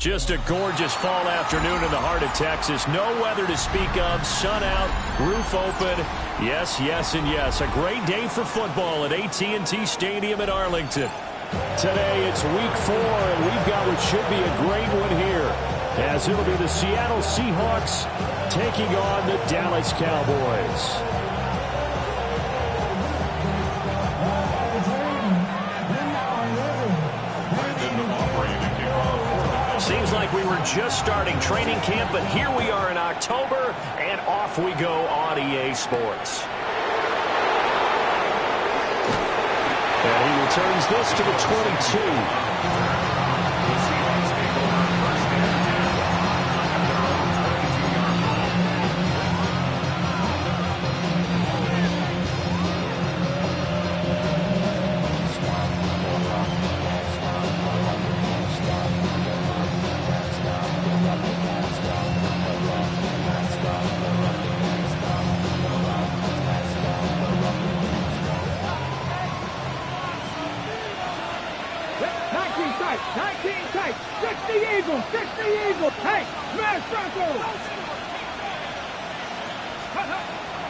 Just a gorgeous fall afternoon in the heart of Texas. No weather to speak of. Sun out, roof open. Yes, yes, and yes. A great day for football at AT&T Stadium in Arlington. Today it's week 4, and we've got what should be a great one here, as it'll be the Seattle Seahawks taking on the Dallas Cowboys. Seems like we were just starting training camp, but here we are in October, and off we go on EA Sports. And he returns this to the 22.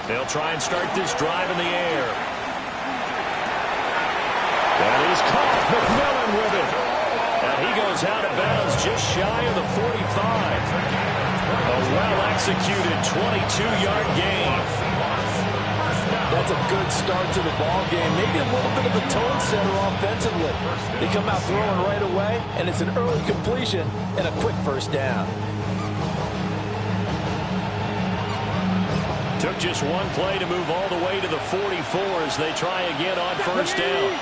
They'll try and start this drive in the air. That is caught. McMillan with it. And he goes out of bounds just shy of the 45. A well-executed 22-yard gain. That's a good start to the ball game. Maybe a little bit of a tone setter offensively. They come out throwing right away, and it's an early completion and a quick first down. Took just one play to move all the way to the 44 as they try again on first down.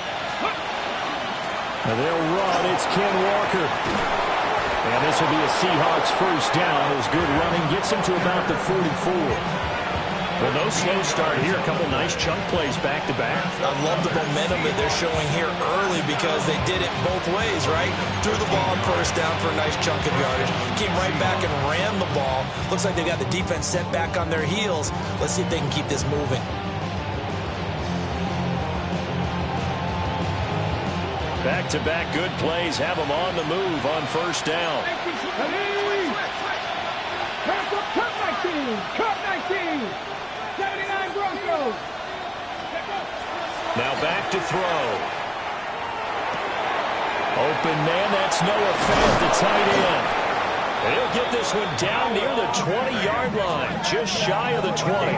And they'll run. It's Ken Walker. And this will be a Seahawks first down as good running gets him to about the 44. Well, no slow start here. A couple nice chunk plays back-to-back. I love the momentum that they're showing here early because they did it both ways, right? Threw the ball on first down for a nice chunk of yardage. Came right back and ran the ball. Looks like they got the defense set back on their heels. Let's see if they can keep this moving. Back-to-back good plays have them on the move on first down. Cut 19. 79 Broncos. Now back to throw. Open man, that's Noah Fant, the tight end. He'll get this one down near the 20-yard line, just shy of the 20.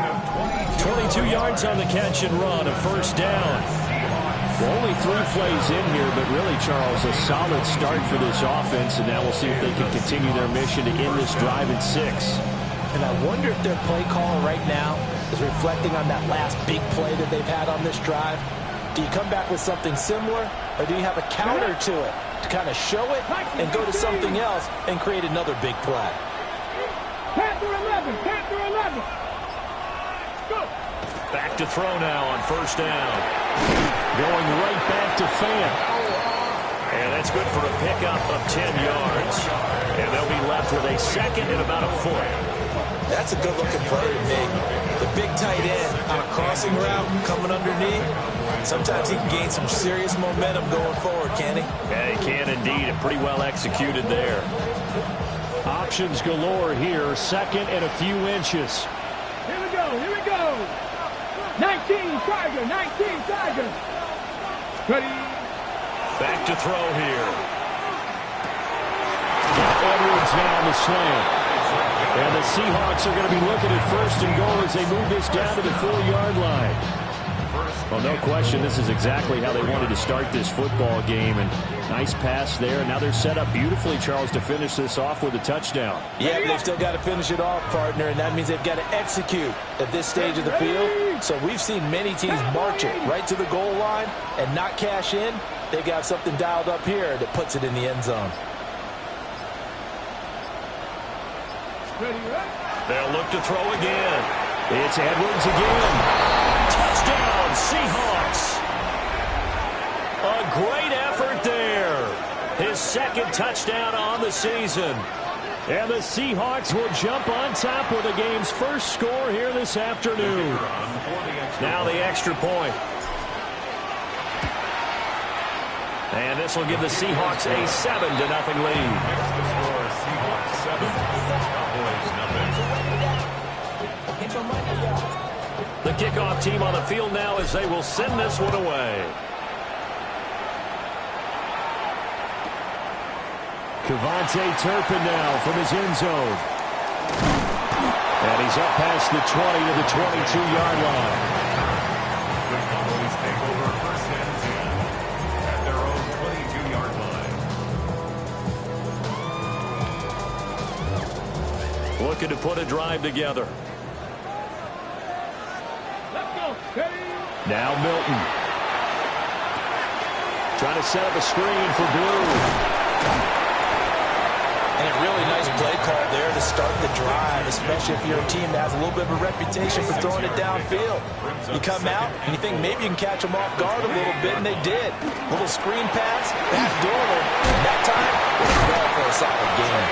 22 yards on the catch and run, a first down. Well, only 3 plays in here, but really, Charles, a solid start for this offense, and now we'll see if they can continue their mission to end this drive in 6. And I wonder if their play caller right now is reflecting on that last big play that they've had on this drive. Do you come back with something similar, or do you have a counter to it to kind of show it and go to something else and create another big play? Panther 11. Go. Back to throw now on first down. Going right back to Fant. And that's good for a pickup of 10 yards. And they'll be left with a second and about a foot. That's a good-looking play to me. The big tight end on a crossing route coming underneath. Sometimes he can gain some serious momentum going forward, can he? Yeah, he can indeed. And pretty well executed there. Options galore here. Second and a few inches. Here we go. 19 Tiger. Ready. Back to throw here. Edwards now on the slant. And the Seahawks are going to be looking at first and goal as they move this down to the 4-yard line. Well, no question, this is exactly how they wanted to start this football game. And nice pass there. Now they're set up beautifully, Charles, to finish this off with a touchdown. Yeah, they've still got to finish it off, partner, and that means they've got to execute at this stage of the field. So we've seen many teams march it right to the goal line and not cash in. They got something dialed up here that puts it in the end zone. They'll look to throw again. It's Edwards again. Touchdown, Seahawks. second touchdown on the season. And the Seahawks will jump on top with the game's first score here this afternoon. Now the extra point. And this will give the Seahawks a 7-0 lead. Seahawks 7, Cowboys nothing. The kickoff team on the field now as they will send this one away. Kevontae Turpin now from his end zone. And he's up past the 20 to the 22-yard line. The Cowboys take over first and 10 at their own 22-yard line. Looking to put a drive together. Let's go. Ready? Now Milton. Trying to set up a screen for Blue. And a really nice play call there to start the drive, especially if you're a team that has a little bit of a reputation for throwing it downfield. You come out and you think maybe you can catch them off guard a little bit, and they did. Little screen pass, backdoor, and that time, it was well for a solid gain.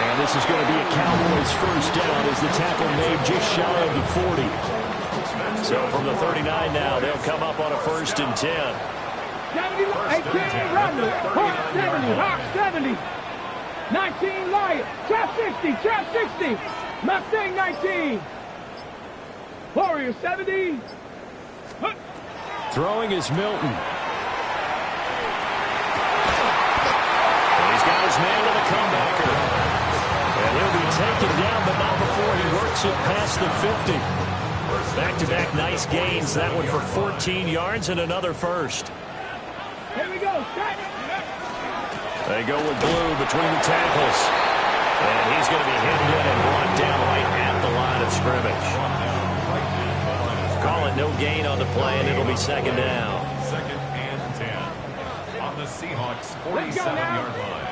And this is going to be a Cowboys first down as the tackle made just shy of the 40. So from the 39 now, they'll come up on a 1st and 10. 70, 18, Rodney. Hawk 70, Hawk 70. 19, Lion. Trap 60, Trap 60. Mustang 19. Warrior 70. Throwing is Milton. And he's got his man with a comebacker. And he'll be taken down, but not before he works it past the 50. Back-to-back nice gains. That one for 14 yards and another first. Here we go. Set. They go with Blue between the tackles. And he's going to be hit and brought down right at the line of scrimmage. Call it no gain on the play, and it'll be second down. Second and 10 on the Seahawks 47-yard line.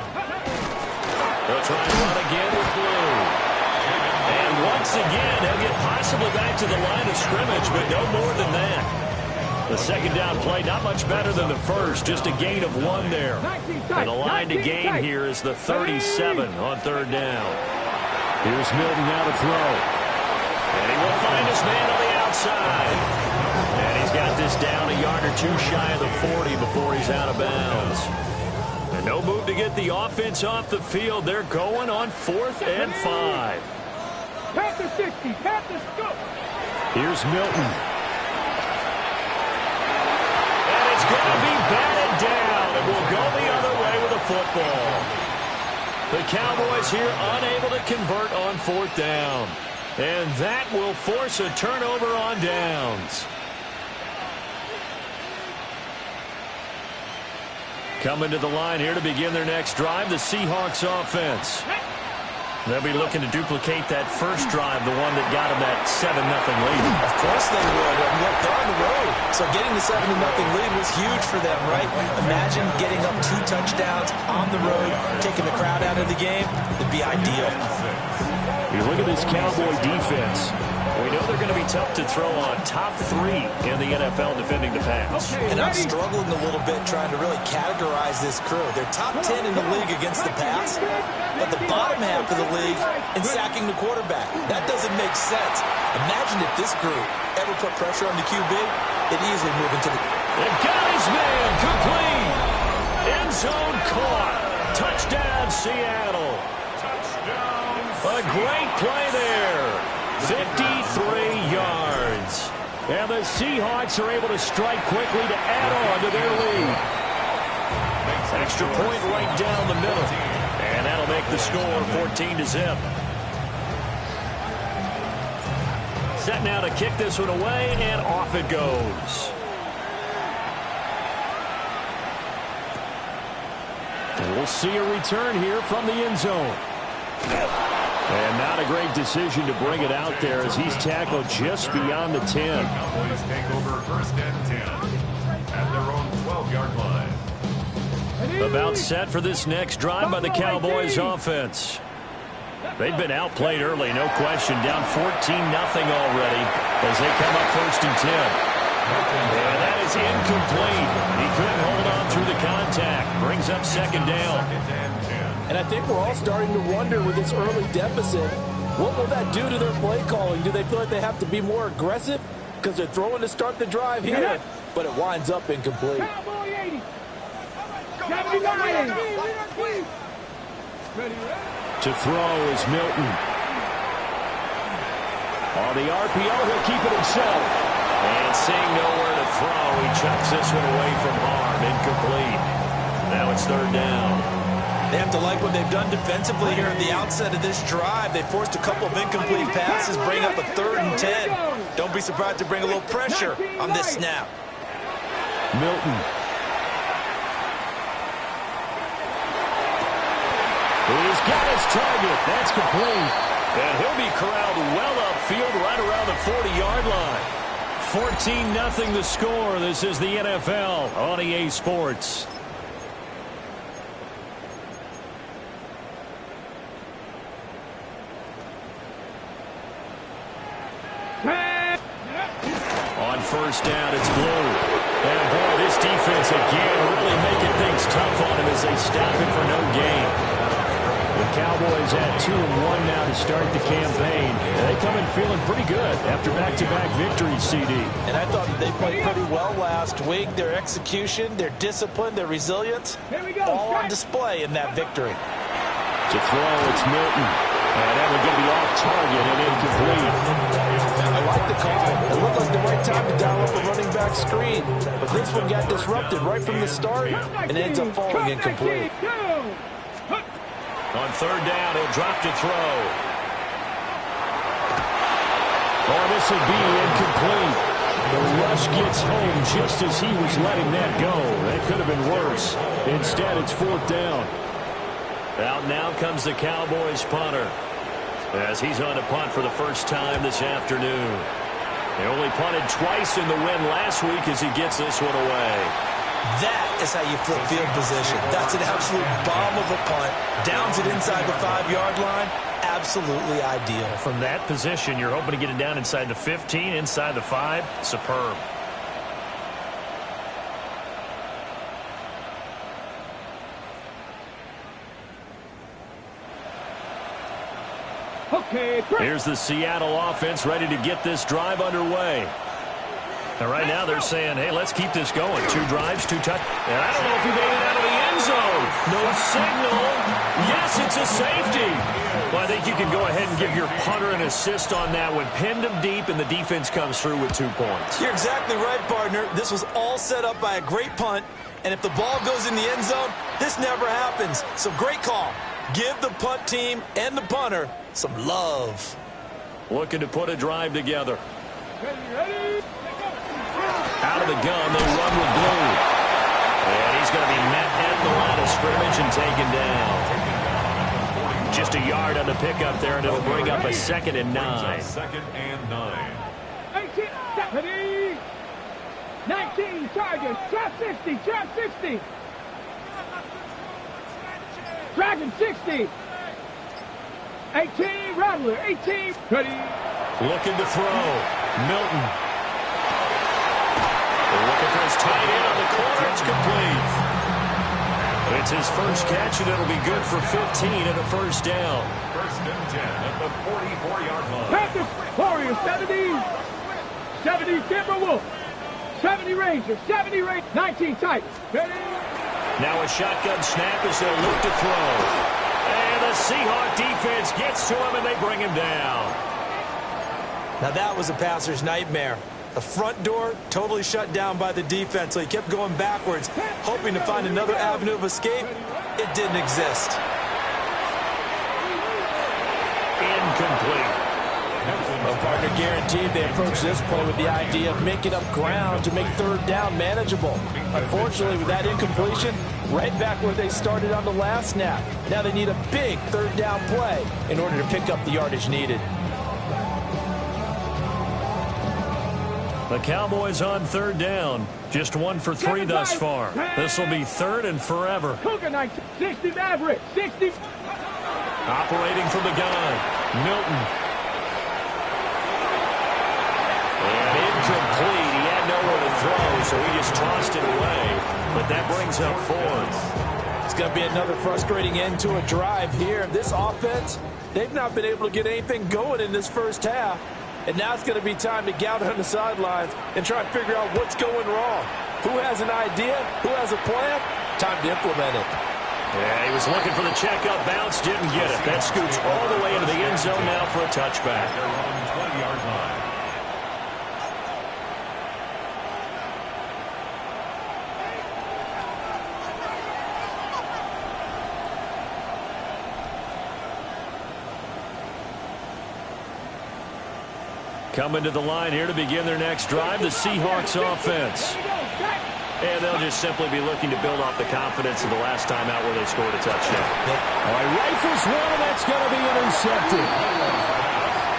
They'll try and run again with Blue. And once again, they'll get possibly back to the line of scrimmage, but no more than that. The second down play, not much better than the first, just a gain of 1 there. And the line to gain here is the 37 on third down. Here's Milton now to throw. And he will find his man on the outside. And he's got this down a yard or two shy of the 40 before he's out of bounds. And no move to get the offense off the field. They're going on 4th and 5. Panther 60, Panther scoop. Here's Milton. It's going to be batted down, and we'll go the other way with the football. The Cowboys here unable to convert on 4th down. And that will force a turnover on downs. Coming to the line here to begin their next drive, the Seahawks offense. They'll be looking to duplicate that first drive, the one that got them that 7-0 lead. Of course they would. And look, they're on the road. So getting the 7-0 lead was huge for them, right? Imagine getting up 2 touchdowns on the road, taking the crowd out of the game. It'd be ideal. You look at this Cowboy defense. We know they're going to be tough to throw on. Top 3 in the NFL defending the pass. And I'm struggling a little bit trying to really categorize this crew. They're top 10 in the league against the pass, but the bottom half of the league in sacking the quarterback. That doesn't make sense. Imagine if this group ever put pressure on the QB, they'd easily move into the... They've got his man complete. End zone caught. Touchdown, Seattle. A great play there. 53 yards. And the Seahawks are able to strike quickly to add on to their lead. Extra point right down the middle. And that'll make the score 14-0. Set now to kick this one away, and off it goes. We'll see a return here from the end zone. And not a great decision to bring it out there as he's tackled just beyond the 10. Cowboys take over first and 10 at their own 12-yard line. About set for this next drive by the Cowboys offense. They've been outplayed early, no question. Down 14-0 already as they come up first and 10. And that is incomplete. He couldn't hold on through the contact. Brings up second down. And I think we're all starting to wonder with this early deficit, what will that do to their play calling? Do they feel like they have to be more aggressive because they're throwing to start the drive here? But it winds up incomplete. Cowboy 80. 79. To throw is Milton. On the RPO, he'll keep it himself. And seeing nowhere to throw, he chucks this one away from harm. Incomplete. Now it's third down. They have to like what they've done defensively here at the outset of this drive. They forced a couple of incomplete passes, bring up a 3rd and 10. Don't be surprised to bring a little pressure on this snap. Milton. He's got his target. That's complete. And he'll be corralled well upfield right around the 40-yard line. 14-0 the score. This is the NFL on EA Sports. On first down, it's Blue. And boy, this defense again really making things tough on him as they stop him for no gain. The Cowboys at 2-1 now to start the campaign. They come in feeling pretty good after back-to-back victories, CD. And I thought that they played pretty well last week. Their execution, their discipline, their resilience, all on display in that victory. To throw, it's Milton. And that one going to be off target and incomplete. I like the call. It looked like the right time to dial up a running back screen. But this one got disrupted right from the start and ends up falling incomplete. On third down, he'll drop to throw. Oh, this will be incomplete. The rush gets home just as he was letting that go. That could have been worse. Instead, it's fourth down. Out now comes the Cowboys punter as he's on to punt for the first time this afternoon. They only punted twice in the win last week as he gets this one away. That is how you flip field position. That's an absolute bomb of a punt. Downs it inside the 5-yard line. Absolutely ideal. From that position, you're hoping to get it down inside the 15, inside the 5. Superb. Okay, here's the Seattle offense ready to get this drive underway. And right now they're saying, hey, let's keep this going. 2 drives, 2 touchdowns. And I don't know if he made it out of the end zone. No signal. Yes, it's a safety. Well, I think you can go ahead and give your punter an assist on that one. Pinned him deep, and the defense comes through with 2 points. You're exactly right, partner. This was all set up by a great punt. And if the ball goes in the end zone, this never happens. So great call. Give the punt team and the punter some love. Looking to put a drive together. Ready? Out of the gun, they run with Blue. And he's going to be met at the line of scrimmage and taken down. Just a yard on the pickup there, and it'll bring up a 2nd and 9. 2nd and 9. 18, 70, 19, Tigers, trap 60, trap 60. Dragon 60. 18, Rattler, 18. Ready. Looking to throw. Milton. Looking for his tight end on the corner. It's complete. It's his first catch, and it'll be good for 15 and a first down. 1st and 10 at the 44-yard line. Panthers, Warriors, 70. 70, Timberwolves. 70, Rangers. 70, Rangers. 19, Titans. Ready. Now a shotgun snap as they'll look to throw. And the Seahawk defense gets to him, and they bring him down. Now that was a passer's nightmare. The front door totally shut down by the defense, so he kept going backwards, hoping to find another avenue of escape. It didn't exist. Incomplete. Well, partner, guaranteed they approach this play with the idea of making up ground to make third down manageable. Unfortunately, with that incompletion, right back where they started on the last snap. Now they need a big third down play in order to pick up the yardage needed. The Cowboys on third down. Just 1 for 3 thus far. This will be 3rd and forever. Cougar 19, 60 Maverick, 60. Operating from the gun. Milton. And incomplete. He had nowhere to throw, so so he just tossed it away. But that brings up fourth. It's going to be another frustrating end to a drive here. This offense, they've not been able to get anything going in this first half. And now it's going to be time to gather on the sidelines and try and figure out what's going wrong. Who has an idea? Who has a plan? Time to implement it. Yeah, he was looking for the checkup bounce, didn't get it. That scoots all the way into the end zone now for a touchback. Their own 20-yard line. Coming to the line here to begin their next drive, the Seahawks offense. And they'll just simply be looking to build off the confidence of the last time out where they scored a touchdown. All right, rifles one, and that's going to be intercepted.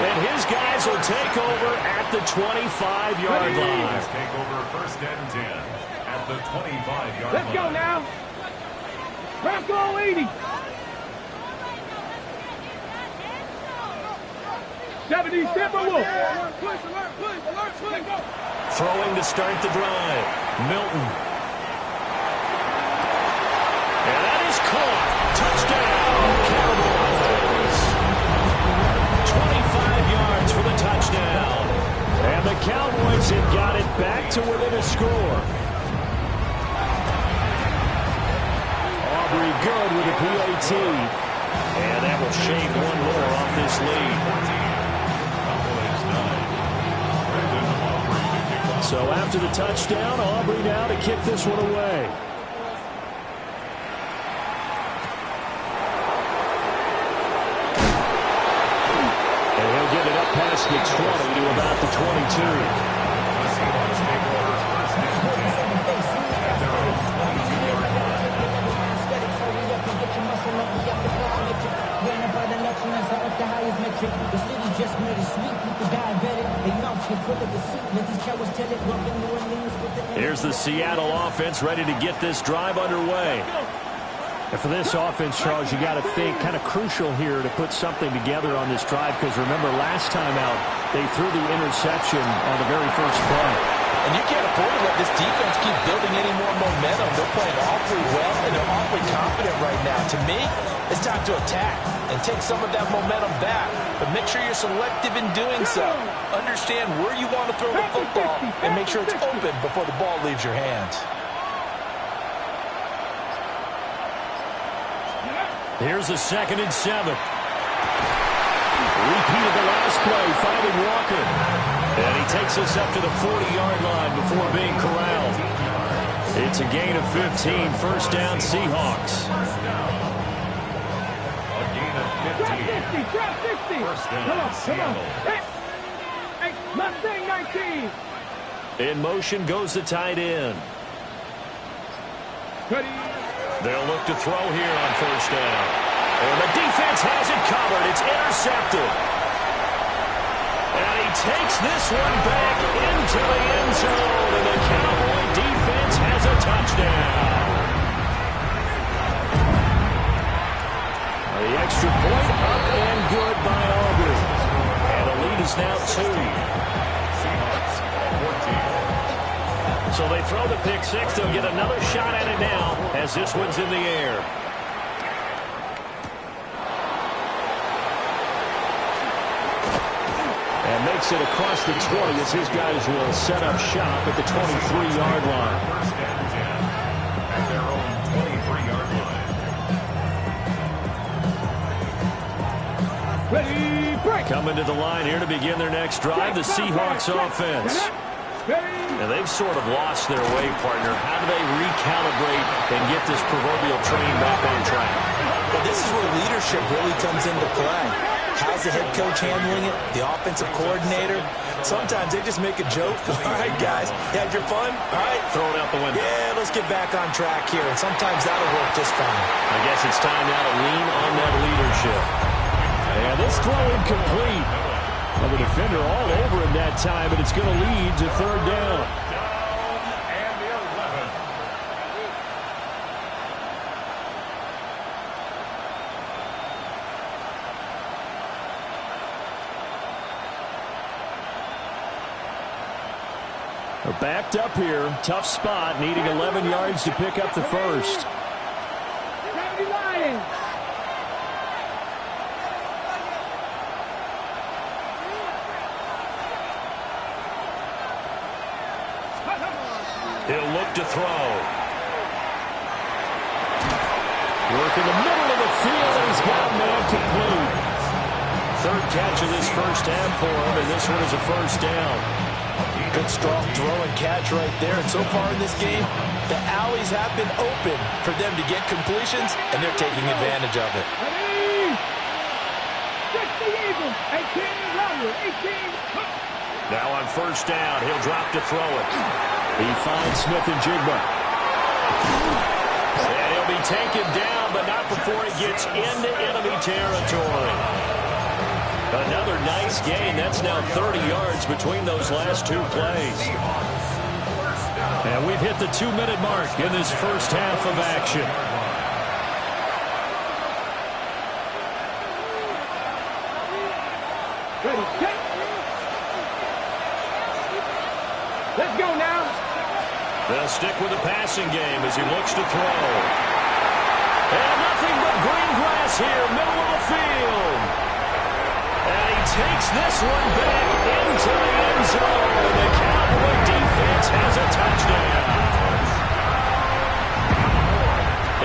And his guys will take over at the 25-yard line. Take over first and 10 at the 25-yard line. Let's go now. Bronco 80. 70 Timberwolves. Throwing to start the drive. Milton. And that is caught. Touchdown, Cowboys. 25 yards for the touchdown. And the Cowboys have got it back to within a score. Aubrey good with a PAT. And that will shave one more off this lead. So after the touchdown, Aubrey now to kick this one away. And he'll get it up past the 20 to about the 22. The city just made it sweet. People diabetic. They mouth get full of deceit. Let these cowards tell it. Welcome New Orleans with the... Here's the Seattle offense ready to get this drive underway. And for this offense, Charles, you got to think kind of crucial here to put something together on this drive, because remember last time out they threw the interception on the very first play. And you can't afford to let this defense keep building any more momentum. They're playing awfully well, and they're awfully confident right now. To me, it's time to attack and take some of that momentum back. But make sure you're selective in doing so. Understand where you want to throw the football and make sure it's open before the ball leaves your hands. Here's a 2nd and 7. Repeat of the last play, finding Walker. And he takes us up to the 40-yard line before being corralled. It's a gain of 15. First down, Seahawks. A gain of 15. Drop 60. First down, Come on. Seattle. Hey, Mustang 19. In motion goes the tight end. Ready. They'll look to throw here on first down. And the defense has it covered. It's intercepted. And he takes this one back into the end zone. And the Cowboy defense has a touchdown. The extra point up and good by Aubrey. And the lead is now 2. So they throw the pick six. They'll get another shot at it now as this one's in the air. And makes it across the 20 as his guys will set up shop at the 23-yard line. First and 10 at their own 23-yard line. Ready, break. Coming to the line here to begin their next drive, the Seahawks offense. And they've sort of lost their way, partner. How do they recalibrate and get this proverbial train back on track? Well, this is where leadership really comes into play. How's the head coach handling it? The offensive coordinator? Sometimes they just make a joke. All right, guys, you had your fun? All right. Throw it out the window. Yeah, let's get back on track here. And sometimes that'll work just fine. I guess it's time now to lean on that leadership. And this throw incomplete. Well, the defender all over him that time, but it's going to lead to third down. And the 11. They're backed up here. Tough spot, needing 11 yards to pick up the first. 70 Lions. He'll look to throw. Work in the middle of the field, and he's got man complete. Third catch of this first half for him, and this one is a first down. Good strong throw and catch right there. And so far in this game, the alleys have been open for them to get completions, and they're taking advantage of it. Ready? 60 Eagles. 18 Rounder. 18. Now on first down, he'll drop to throw it. He finds Smith and Jigba. And he'll be taken down, but not before he gets into enemy territory. Another nice gain. That's now 30 yards between those last two plays. And we've hit the 2-minute mark in this first half of action. Ready, set. Let's go now. They'll stick with the passing game as he looks to throw. And nothing but green grass here, middle of the field. And he takes this one back into the end zone. The Cowboy defense has a touchdown.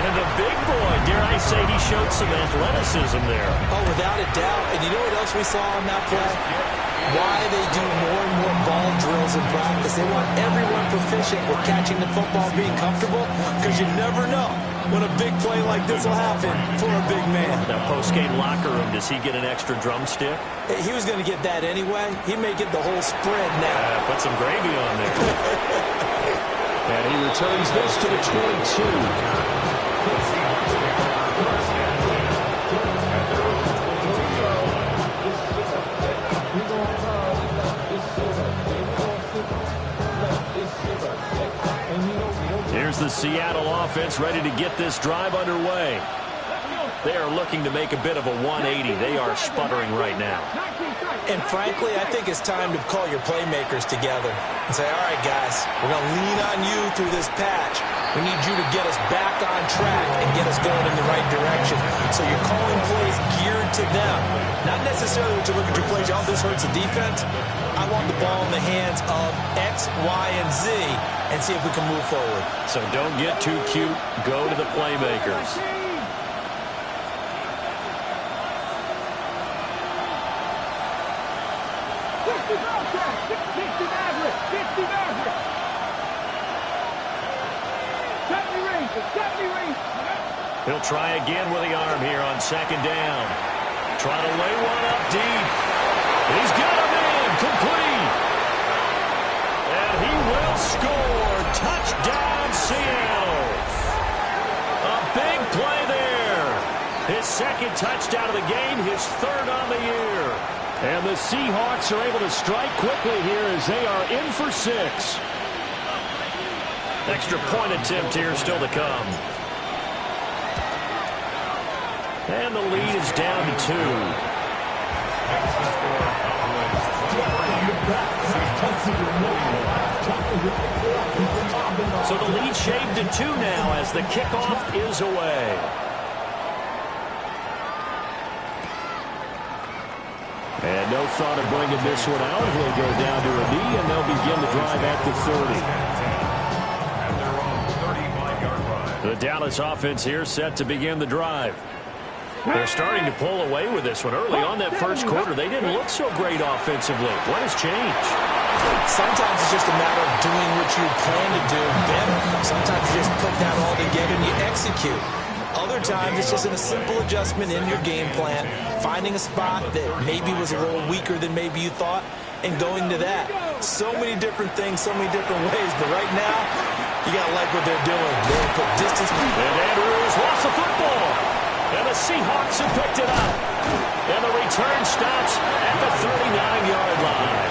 And the big boy, dare I say, he showed some athleticism there. Oh, without a doubt. And you know what else we saw on that play? Why they do more and more ball drills in practice. They want everyone proficient with catching the football, being comfortable, because you never know when a big play like this will happen for a big man. That post-game locker room, does he get an extra drumstick? He was going to get that anyway. He may get the whole spread now. Put some gravy on there. And he returns this to the 22. Here's the Seattle offense ready to get this drive underway. They are looking to make a bit of a 180. They are sputtering right now. And frankly, I think it's time to call your playmakers together and say, all right, guys, we're going to lean on you through this patch. We need you to get us back on track and get us going in the right direction. So you're calling plays geared to them. Not necessarily what you look at your plays, oh, this hurts the defense. I want the ball in the hands of X, Y, and Z and see if we can move forward. So don't get too cute. Go to the playmakers. He'll try again with the arm here on second down. Trying to lay one up deep. He's got a man complete. And he will score. Touchdown, Seattle. A big play there. His second touchdown of the game, his third on the year. And the Seahawks are able to strike quickly here as they are in for 6. Extra point attempt here still to come. And the lead is down to 2. So the lead shaved to 2 now as the kickoff is away. And no thought of bringing this one out. He'll go down to a knee, and they'll begin the drive at the 30. The Dallas offense here set to begin the drive. They're starting to pull away with this one. Early on that first quarter, they didn't look so great offensively. What has changed? Sometimes it's just a matter of doing what you plan to do better. Sometimes you just put that all together and you execute. Other times it's just a simple adjustment in your game plan, finding a spot that maybe was a little weaker than maybe you thought, and going to that. So many different things, so many different ways. But right now, you got to like what they're doing. They put distance. And Andrews lost the football. And the Seahawks have picked it up. And the return stops at the 39-yard line.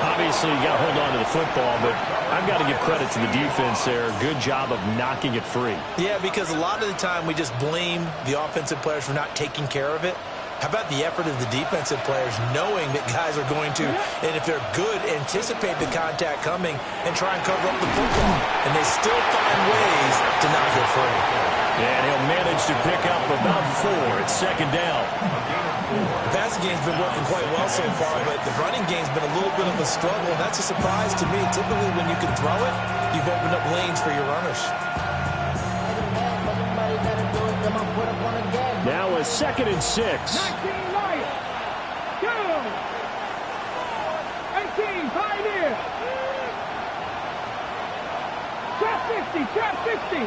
Obviously, you got to hold on to the football, but I've got to give credit to the defense there. Good job of knocking it free. Yeah, because a lot of the time we just blame the offensive players for not taking care of it. How about the effort of the defensive players knowing that guys are going to, and if they're good, anticipate the contact coming and try and cover up the football. And they still find ways to not get free. And he'll manage to pick up about 4. It's second down. The passing game's been working quite well so far, but the running game's been a little bit of a struggle. And that's a surprise to me. Typically, when you can throw it, you've opened up lanes for your runners. Now a 2nd and 6. 19 right. 2. 18, pioneer. Trap 50, trap 50.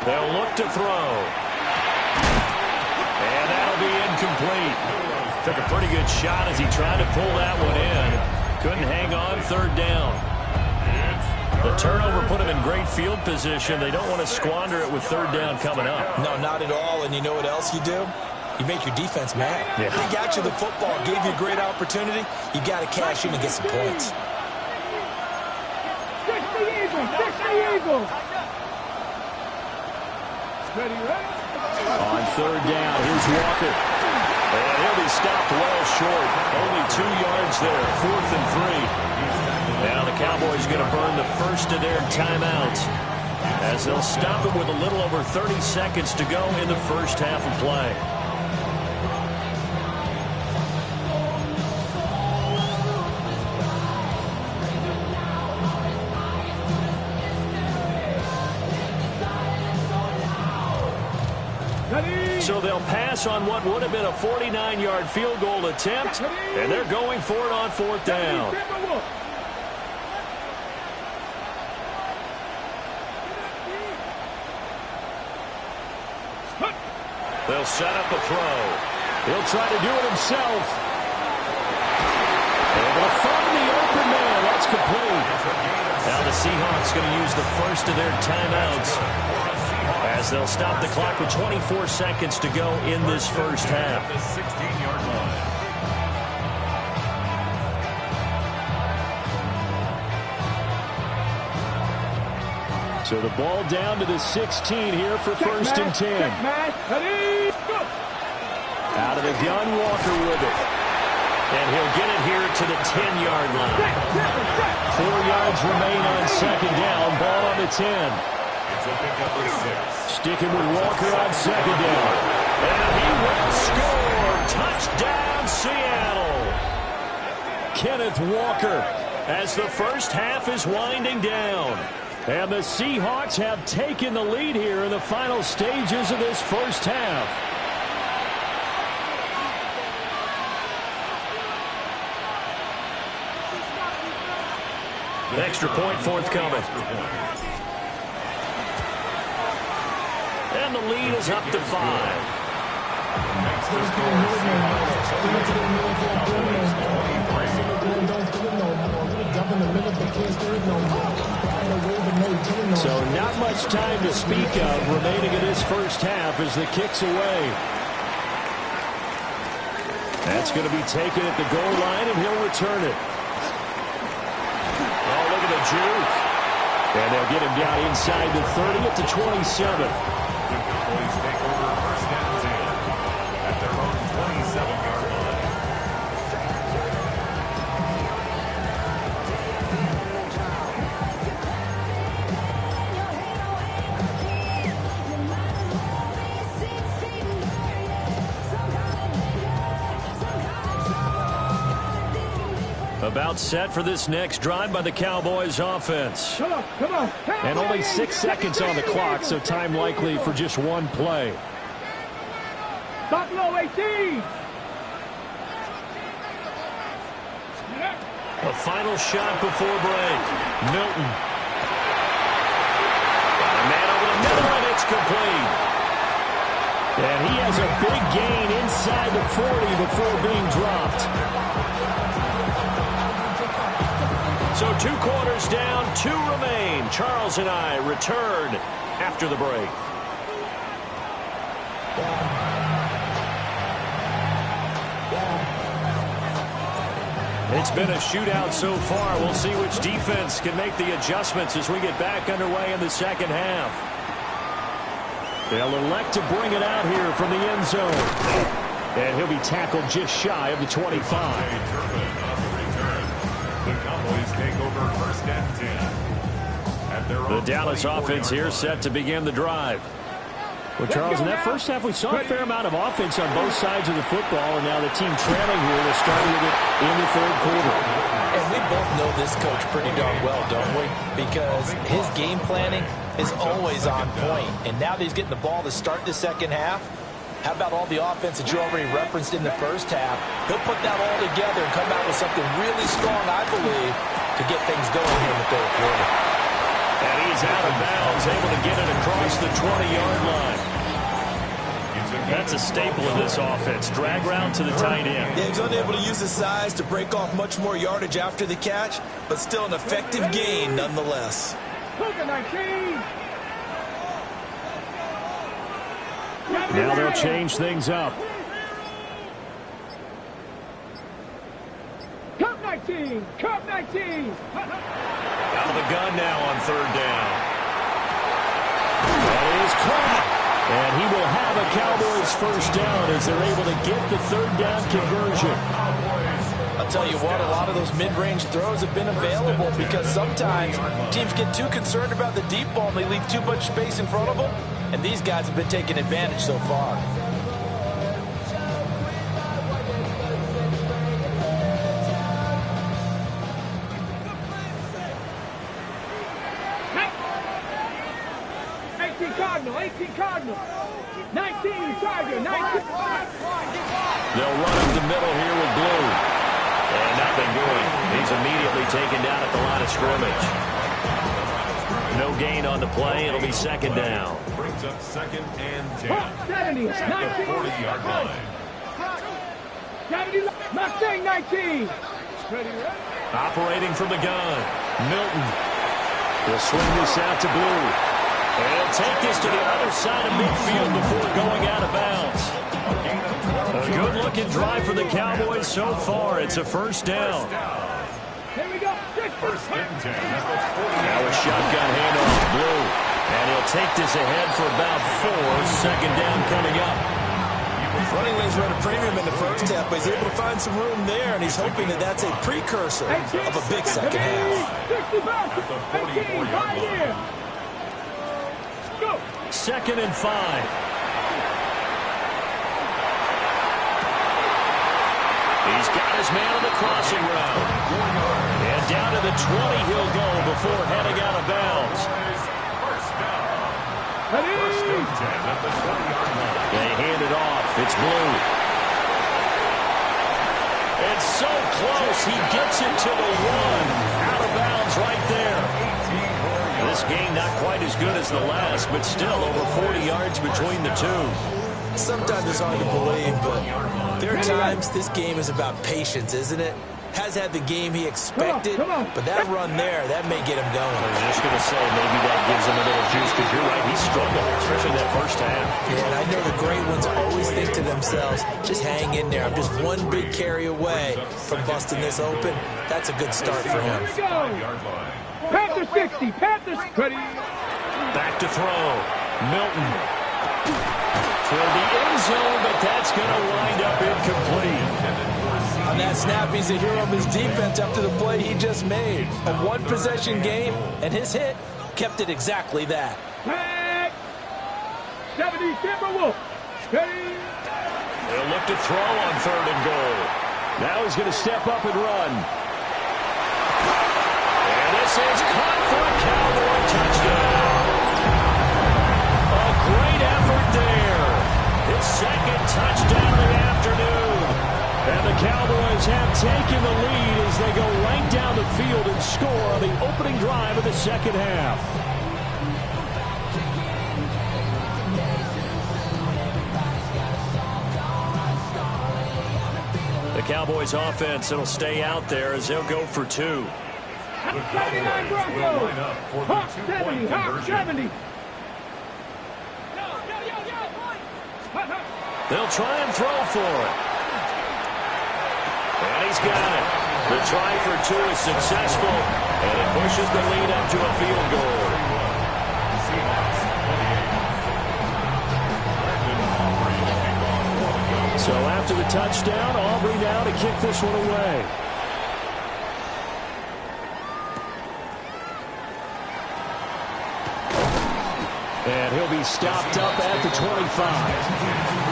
They'll look to throw. And that'll be incomplete. Took a pretty good shot as he tried to pull that one in. Couldn't hang on, 3rd down. The turnover put him in great field position. They don't want to squander it with 3rd down coming up. No, not at all. And you know what else you do? You make your defense mad. Yeah. They got you the football, gave you a great opportunity. You got to cash in and get some points. 60 Eagles, 60 Eagles. Ready, ready? On 3rd down, here's Walker. And he'll be stopped well short. Only 2 yards there, 4th and 3. Now the Cowboys going to burn the first of their timeouts as they'll stop it with a little over 30 seconds to go in the first half of play. So they'll pass on what would have been a 49-yard field goal attempt, and they're going for it on 4th down. They'll set up a throw. He'll try to do it himself. Able to find the open man. That's complete. Now the Seahawks going to use the first of their timeouts as they'll stop the clock with 24 seconds to go in this first half. The 16-yard line. So the ball down to the 16 here for 1st and 10. Ready, go. Out of the gun, Walker with it. And he'll get it here to the 10-yard line. 4 yards remain on 2nd down. Ball on the 10. It's a pickup of 6. Sticking with Walker on 2nd down. And he will score. Touchdown, Seattle. Kenneth Walker. As the first half is winding down. And the Seahawks have taken the lead here in the final stages of this first half. An extra point forthcoming. And the lead is up to 5. So not much time to speak of remaining in this first half as the kick's away. That's going to be taken at the goal line, and he'll return it. Oh, look at the juke. And they'll get him down inside the 30 at the 27. The Cowboys take over 1st and 10 at their own 27-yard line. About set for this next drive by the Cowboys offense. Come on, come on. And only 6 seconds on the clock, so time likely for just one play. Stop low, 18. A final shot before break. Milton. Got a man over the middle, and it's complete. And he has a big gain inside the 40 before being dropped. So 2 quarters down, 2 remain. Charles and I return after the break. It's been a shootout so far. We'll see which defense can make the adjustments as we get back underway in the second half. They'll elect to bring it out here from the end zone. And he'll be tackled just shy of the 25. The Cowboys take over first and 10. The Dallas offense here set to begin the drive. Well, Charles, in that first half, we saw a fair amount of offense on both sides of the football, and now the team trailing here. They're starting with it in the third quarter. And we both know this coach pretty darn well, don't we? Because his game planning is always on point. And now that he's getting the ball to start the second half, how about all the offense that you already referenced in the first half? He'll put that all together and come out with something really strong, I believe, to get things going here in the third quarter. And he's out of bounds, able to get it across the 20-yard line. That's a staple of this offense. Drag route to the tight end. Yeah, he's unable to use his size to break off much more yardage after the catch, but still an effective gain nonetheless. Now they'll change things up. Cup 19! Cup 19! Out of the gun now on third down. That is caught. And he will have a Cowboys first down as they're able to get the third down conversion. I'll tell you what, a lot of those mid-range throws have been available because sometimes teams get too concerned about the deep ball and they leave too much space in front of them. And these guys have been taking advantage so far. Cardinal, 18 Cardinal, 19 Tiger, 19. They'll run up the middle here with Blue. And nothing doing. He's immediately taken down at the line of scrimmage. No gain on the play. It'll be second down. Brings up second and 10. 70, 19. 40-yard line. 70, Mustang 19. Operating from the gun. Milton will swing this out to Blue. And he'll take this to the other side of midfield before going out of bounds. A good-looking drive for the Cowboys so far. It's a first down. Here we go. First and 10. Now a shotgun handoff to Blue. And he'll take this ahead for about 4. Second down coming up. Running lanes were at a premium in the first half, but he's able to find some room there, and he's hoping that that's a precursor of a big second half. 65 to 18, 5 years. Go. Second and 5. He's got his man on the crossing route. And down to the 20 he'll go before heading out of bounds. They hand it off. It's Blue. It's so close. He gets it to the 1. Out of bounds right there. This game not quite as good as the last, but still over 40 yards between the two. Sometimes it's hard to believe, but there are times this game is about patience, isn't it? Has had the game he expected, but that run there, that may get him going. I was just going to say, maybe that gives him a little juice, because you're right, he struggled, especially that first half. Yeah, and I know the great ones always think to themselves, just hang in there. I'm just one big carry away from busting this open. That's a good start for him. Panther 60, Panthers ready. Back to throw. Milton. Toward the end zone, but that's going to wind up incomplete. On that snap, he's a hero of his defense after the play he just made. A one-possession game, and his hit kept it exactly that. 70, Timberwolf. Ready. They'll look to throw on third and goal. Now he's going to step up and run. And this is caught for a Cowboy touchdown. A great effort there. His second touchdown of the afternoon. And the Cowboys have taken the lead as they go right down the field and score on the opening drive of the second half. The Cowboys offense, it'll stay out there as they'll go for 2. The Cowboys will line up for the Hawk 70, two-point Hawk conversion. 70. They'll try and throw for it. And he's got it. The try for 2 is successful, and it pushes the lead up to a field goal. So after touchdown. Aubrey now to kick this one away. And he'll be stopped up at the 25.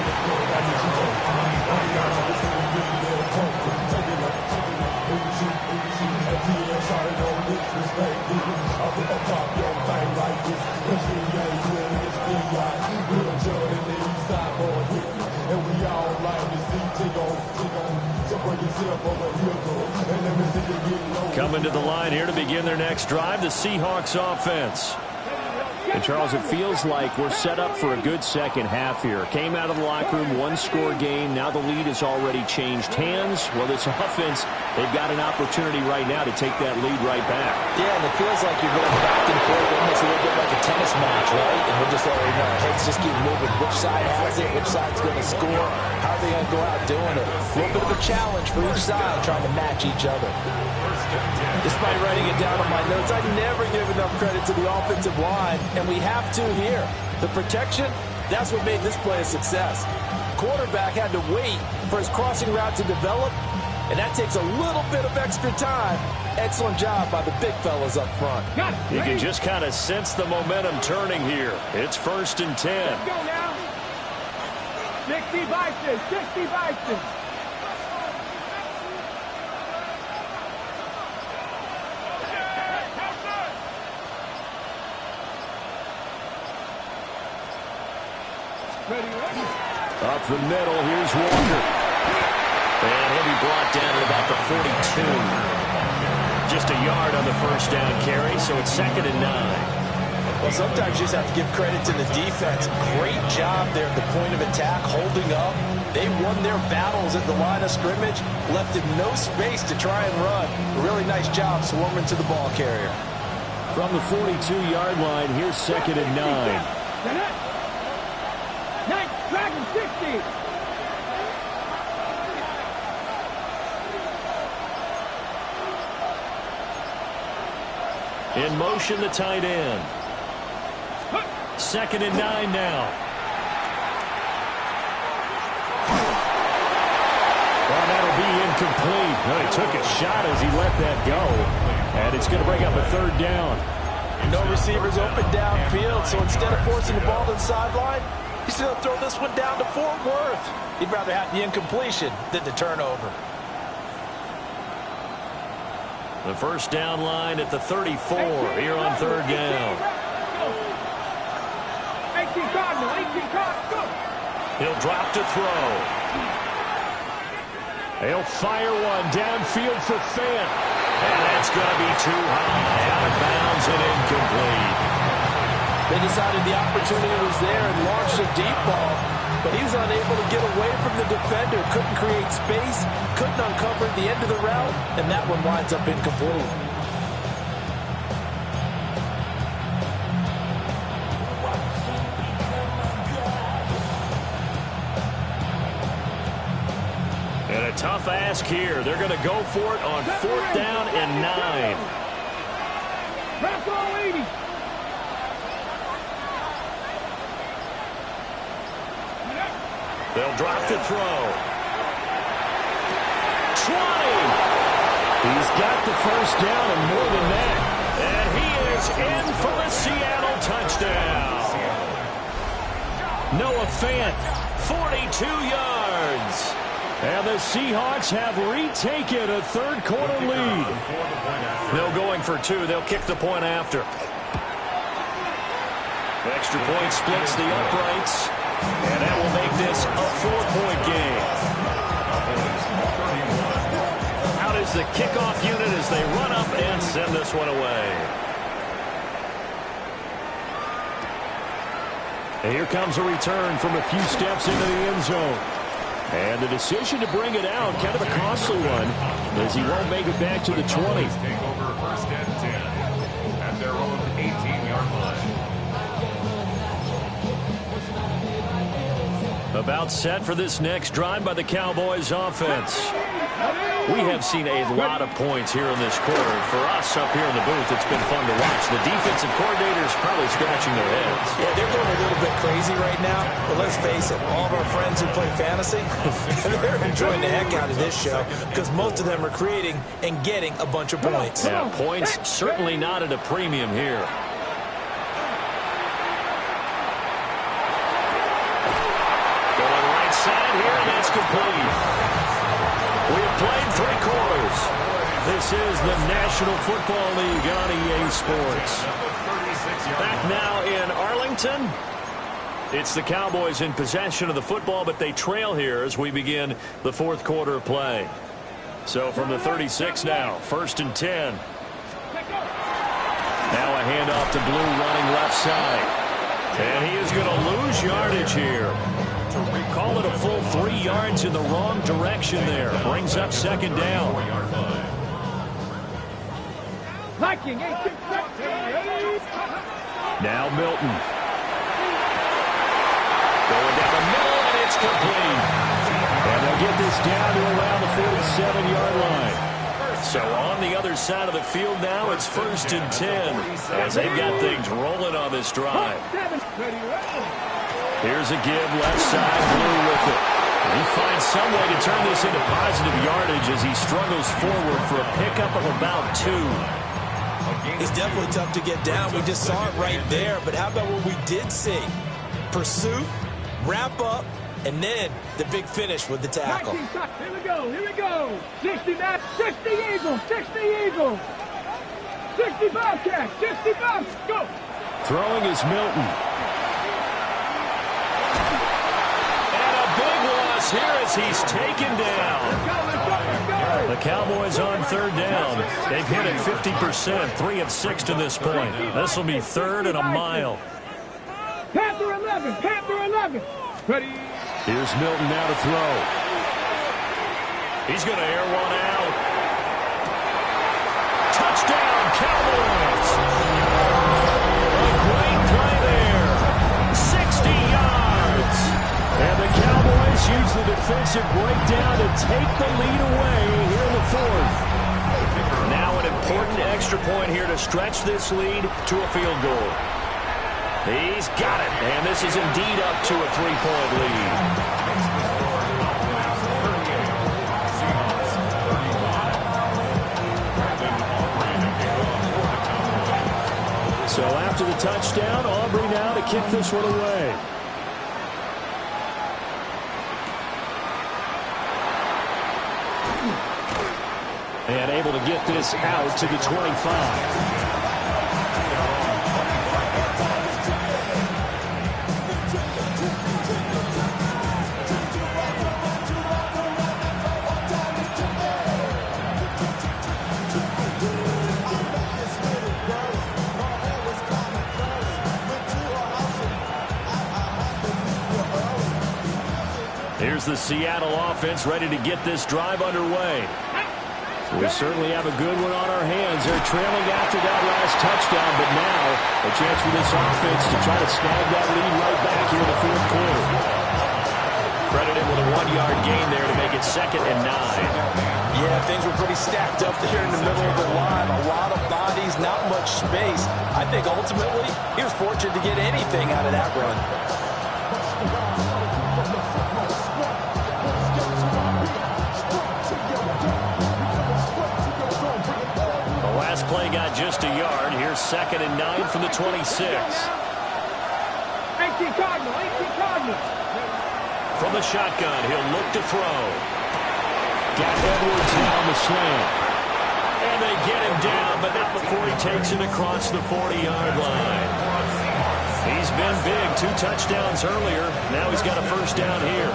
Coming to the line here to begin their next drive, the Seahawks offense. And, Charles, it feels like we're set up for a good second half here. Came out of the locker room, one-score game. Now the lead has already changed hands. Well, this offense, they've got an opportunity right now to take that lead right back. Yeah, and it feels like you're going back and forth almost a little bit like a tennis match, right? And we're just already know our heads just keep moving. Which side has it? Which side's going to score? How are they going to go out doing it? A little bit of a challenge for each side trying to match each other. Despite writing it down on my notes, I never give enough credit to the offensive line, and we have to here. The protection, that's what made this play a success. Quarterback had to wait for his crossing route to develop, and that takes a little bit of extra time. Excellent job by the big fellas up front. You can just kind of sense the momentum turning here. It's 1st and 10. Let's go now. 60 Vikings, 60 Vikings. Up the middle, here's Walker. And he'll be brought down at about the 42. Just a yard on the first down carry, so it's 2nd and 9. Well, sometimes you just have to give credit to the defense. Great job there at the point of attack, holding up. They won their battles at the line of scrimmage, left in no space to try and run. A really nice job swarming to the ball carrier. From the 42-yard line, here's 2nd and 9. Dragon 60. In motion, the tight end. 2nd and 9 now. Well, that'll be incomplete. Well, he took a shot as he let that go. And it's going to bring up a 3rd down. No receivers open downfield, so instead of forcing the ball to the sideline, he's going to throw this one down to Fort Worth. He'd rather have the incompletion than the turnover. The first down line at the 34 here on 3rd down. 18 Cardinal, 18 Cardinal, go. He'll drop to throw. He'll fire one downfield for Fant. And that's going to be too high, out of bounds and incomplete. They decided the opportunity was there and launched a deep ball, but he was unable to get away from the defender, couldn't create space, couldn't uncover the end of the route, and that one winds up incomplete. And a tough ask here. They're going to go for it on 4th down and 9. Press all 80. They'll drop to throw. 20. He's got the first down and more than that. And he is in for the Seattle touchdown. Noah Fant, 42 yards. And the Seahawks have retaken a 3rd quarter lead. No going for 2. They'll kick the point after. Extra point splits the uprights. And that will make this a 4-point game. Out is the kickoff unit as they run up and send this one away. And here comes a return from a few steps into the end zone. And the decision to bring it out, kind of a costly one, as he won't make it back to the 20. Take over 1st and 10 at their own 18-yard line. About set for this next drive by the Cowboys offense. We have seen a lot of points here in this quarter. For us up here in the booth, it's been fun to watch. The defensive coordinators probably scratching their heads. Yeah, they're going a little bit crazy right now. But let's face it, all of our friends who play fantasy, they're enjoying the heck out of this show because most of them are creating and getting a bunch of points. Yeah, points certainly not at a premium here. Going right side here, and that's complete. We have played 3 quarters. This is the National Football League on EA Sports. Back now in Arlington. It's the Cowboys in possession of the football, but they trail here as we begin the 4th quarter of play. So from the 36 now, 1st and 10. Now a handoff to Blue running left side. And he is going to lose yardage here. Call it a full 3 yards in the wrong direction there. Brings up 2nd down. Now Milton. Going down the middle, and it's complete. And they'll get this down to around the 47-yard line. So on the other side of the field now, it's 1st and 10 as they've got things rolling on this drive. Here's a give, left side, Blue with it. He finds some way to turn this into positive yardage as he struggles forward for a pickup of about 2. It's definitely tough to get down. We just saw it right there. But how about what we did see? Pursuit, wrap up, and then the big finish with the tackle. Here we go, here we go. 60 Eagles, 60 Eagles. 60 Bobcats, 60 Bobcats, go. Throwing is Milton. And a big loss here as he's taken down. The Cowboys on 3rd down. They've hit it 50%, 3 of 6 to this point. This will be 3rd and a mile. Panther 11, Panther 11. Ready. Here's Milton now to throw. He's going to air one out. Touchdown, Cowboys. A great play there. 60 yards. And the Cowboys use the defensive breakdown to take the lead away here in the 4th. Now an important extra point here to stretch this lead to a field goal. He's got it, and this is indeed up to a 3-point lead. So after the touchdown, Aubrey now to kick this one away. And able to get this out to the 25. Here's the Seattle offense ready to get this drive underway. We certainly have a good one on our hands. They're trailing after that last touchdown, but now a chance for this offense to try to snag that lead right back here in the 4th quarter. Credited with a 1-yard gain there to make it 2nd and 9. Yeah, things were pretty stacked up there in the middle of the line. A lot of bodies, not much space. I think ultimately he was fortunate to get anything out of that run. Play got just a yard. Here's 2nd and 9 from the 26. 18 Cardinal, 18 Cardinal. From the shotgun, he'll look to throw. Got Edwards down the slant. And they get him down, but not before he takes it across the 40-yard line. He's been big. 2 touchdowns earlier. Now he's got a 1st down here.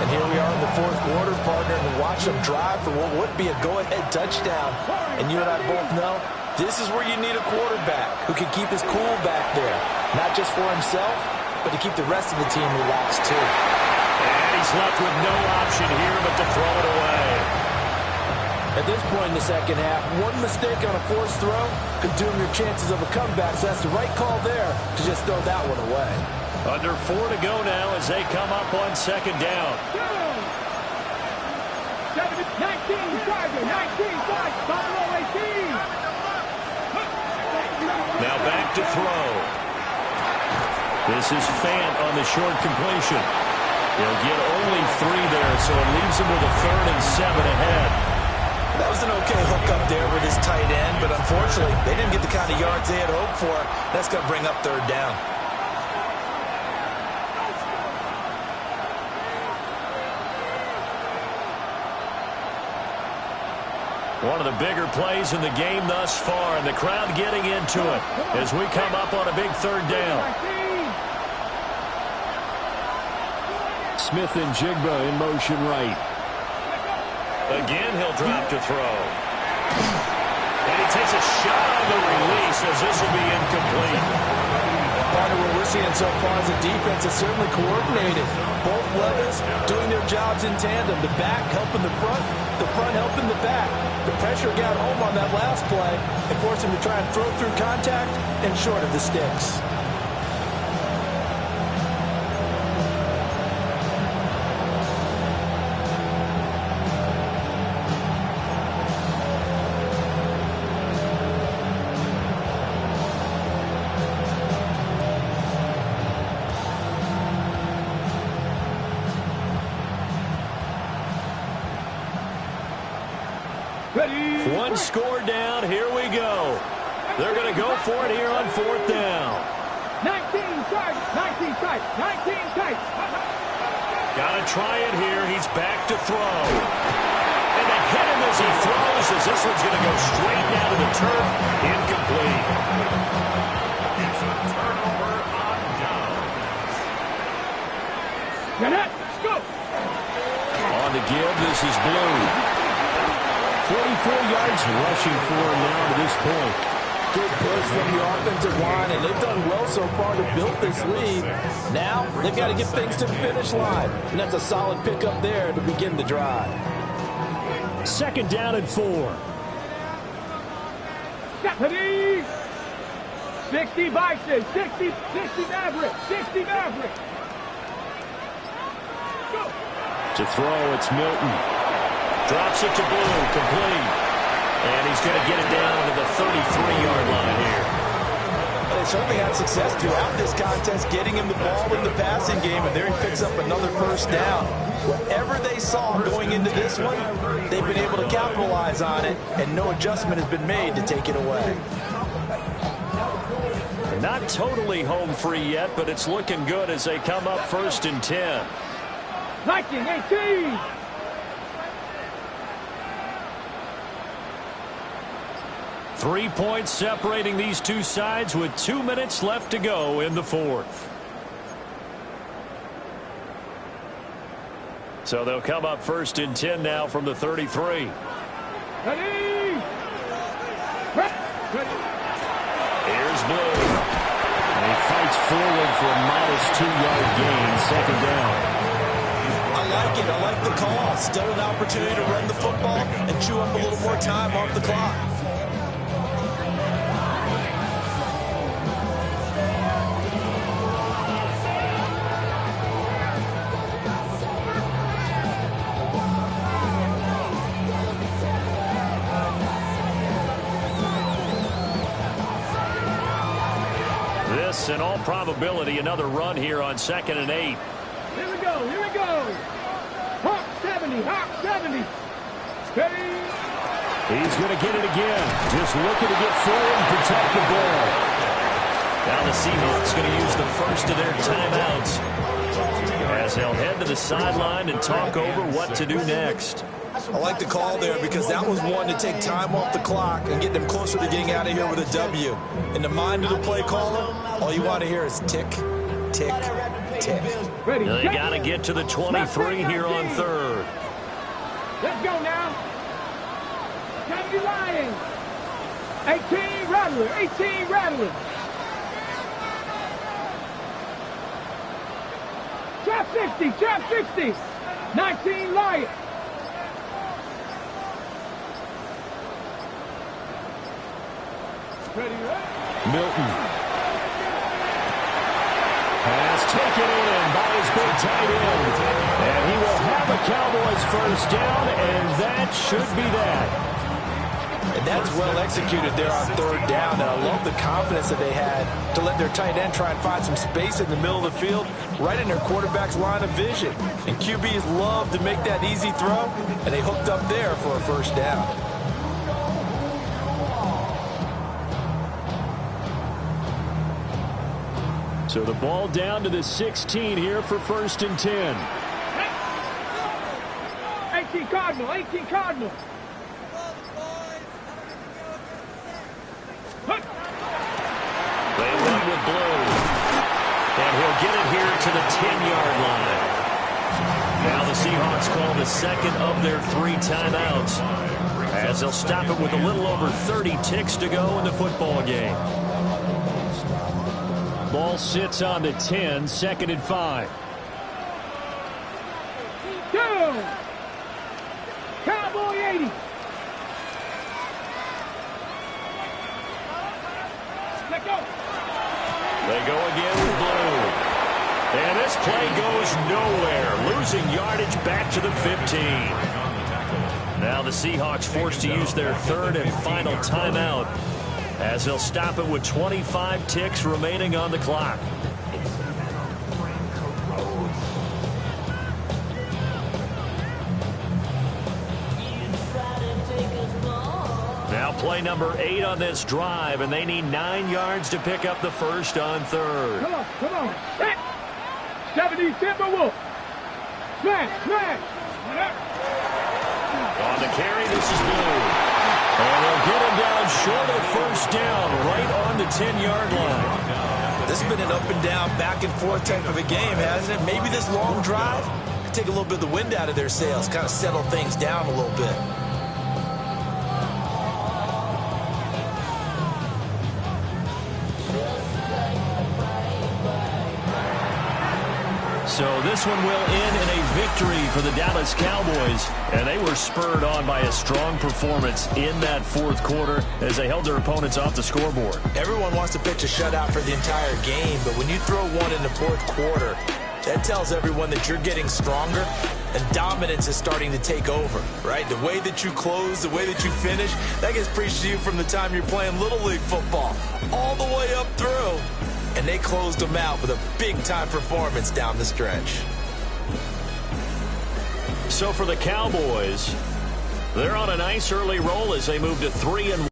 And here we are in the 4th quarter, partner, and watch them drive for what would be a go-ahead touchdown. And you and I both know this is where you need a quarterback who can keep his cool back there. Not just for himself, but to keep the rest of the team relaxed, too. And he's left with no option here but to throw it away. At this point in the 2nd half, one mistake on a forced throw could doom your chances of a comeback. So that's the right call there to just throw that one away. Under 4 to go now as they come up on 2nd down. 19 Charger, 19 Charger, Buffalo 18. Now back to throw. This is Fant on the short completion. He'll get only 3 there, so it leaves him with a 3rd and 7 ahead. That was an okay hook up there with his tight end, but unfortunately, they didn't get the kind of yards they had hoped for. That's going to bring up 3rd down. One of the bigger plays in the game thus far, and the crowd getting into it as we come up on a big 3rd down. Smith and Jigba in motion right. Again, he'll drop to throw. And he takes a shot on the release as this will be incomplete. Part of what we're seeing so far is the defense is certainly coordinated. Both levels doing their jobs in tandem. The back helping the front helping the back. The pressure got home on that last play and forced him to try and throw through contact and short of the sticks. One score down. Here we go. They're going to go for it here on 4th down. 19 tight, 19 tight, 19 tight. Got to try it here. He's back to throw. And they hit him as he throws, as this one's going to go straight down to the turf. Incomplete. It's a turnover on downs. Let's go. On the give, this is Blue. 44 yards rushing for him now to this point. Good push from the offensive line, and they've done well so far to build this lead. Now, they've got to get things to the finish line, and that's a solid pickup there to begin the drive. 2nd down and 4. Stephanie. 60 Bison, 60 Maverick, 60 Maverick. Go. To throw, it's Milton. Drops it to Blue, complete. And he's going to get it down to the 33-yard line here. They certainly had success throughout this contest, getting him the ball in the passing game, and there he picks up another 1st down. Whatever they saw going into this one, they've been able to capitalize on it, and no adjustment has been made to take it away. Not totally home free yet, but it's looking good as they come up 1st and 10. 19-18. 3 points separating these two sides with 2 minutes left to go in the 4th. So they'll come up 1st and 10 now from the 33. Ready. Here's Blue. And he fights forward for a modest 2-yard gain. 2nd down. I like it. I like the call. Still an opportunity to run the football and chew up a little more time off the clock. In all probability, another run here on 2nd and 8. Here we go, here we go. Hawk 70, Hawk 70. Steady. He's going to get it again. Just looking to get forward and protect the ball. Now the Seahawks going to use the first of their timeouts as they'll head to the sideline and talk over what to do next. I like the call there because that was one to take time off the clock and get them closer to getting out of here with a W. In the mind of the play caller, all you want to hear is tick, tick, tick. Ready. They got to get to the 23 here on 3rd. Let's go now. 70 Lions. 18 Rattler, 18 Rattler. Trap 60. 19 Lions. Ready. Milton. Pass taken in by his big tight end. And he will have a Cowboys first down, and that should be that. And that's well executed there on third down. And I love the confidence that they had to let their tight end try and find some space in the middle of the field, right in their quarterback's line of vision. And QBs love to make that easy throw, and they hooked up there for a first down. So the ball down to the 16 here for 1st and 10. 18 Cardinal, 18 Cardinal. They run with Blue. And he'll get it here to the 10-yard line. Now the Seahawks call the second of their 3 timeouts, as they'll stop it with a little over 30 ticks to go in the football game. Ball sits on the 10, 2nd and 5. Go! Cowboy 80. Let go. They go again with Blue. And this play goes nowhere, losing yardage back to the 15. Now the Seahawks forced to use their 3rd and final timeout, as they'll stop it with 25 ticks remaining on the clock. Now play number 8 on this drive, and they need 9 yards to pick up the first on 3rd. Come on, come on. 70 Timberwolf. Smash, smash. On the carry, this is Blue. And they'll get him down short of first down, right on the 10-yard line. This has been an up and down, back and forth type of a game, hasn't it? Maybe this long drive could take a little bit of the wind out of their sails, kind of settle things down a little bit. So this one will end in a victory for the Dallas Cowboys, and they were spurred on by a strong performance in that 4th quarter as they held their opponents off the scoreboard. Everyone wants to pitch a shutout for the entire game, but when you throw one in the 4th quarter, that tells everyone that you're getting stronger and dominance is starting to take over, right? The way that you close, the way that you finish, that gets preached to you from the time you're playing Little League football all the way up through. And they closed them out with a big-time performance down the stretch. So for the Cowboys, they're on a nice early roll as they move to 3-1.